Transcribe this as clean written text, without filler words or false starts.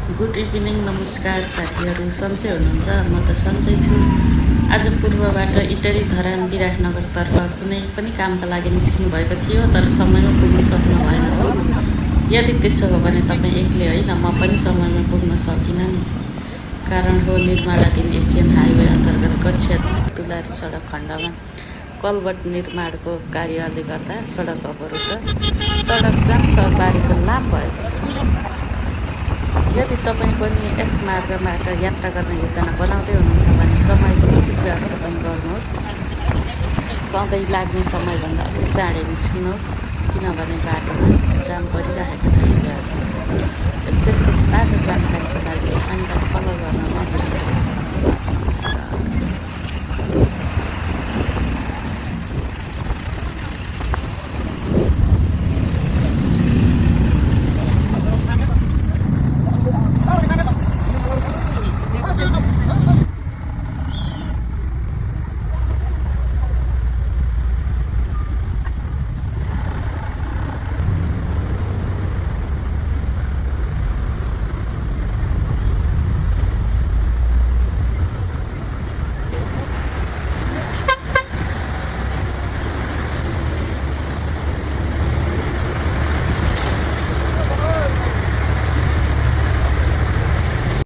Good evening, नमस्कार साथीहरू। सन्चै हुनुहुन्छ? म त सन्चै छु। आज पूर्वबाट इटरी धरान विराटनगरतर्फ कुनै पनि कामका लागि निस्किनु भएको थियो, तर समयमा पुग्न सक्नु भएन हो। यदि त्यसो हो भने तपाईँ एक्लै होइन, म पनि समयमा पुग्न सकिनँ नि। कारण हो निर्माणाधीन एसियन हाइवे अन्तर्गत कक्षा तुलारी सडक खण्डमा कलबट निर्माणको कार्यले गर्दा सडक अवरुद्ध, सडक जाम सहरबारीको लाम भएको छ। यदि तपाईँ पनि यस मार्गबाट यात्रा गर्ने योजना बनाउँदै हुनुहुन्छ भने समयको उचित व्यवस्थापन गर्नुहोस्। सधैँ लाग्ने समयभन्दा अलि चाँडै निस्किनुहोस्, किनभने बाटोमा जाम परिरहेको छ। हिजो आज यस्तो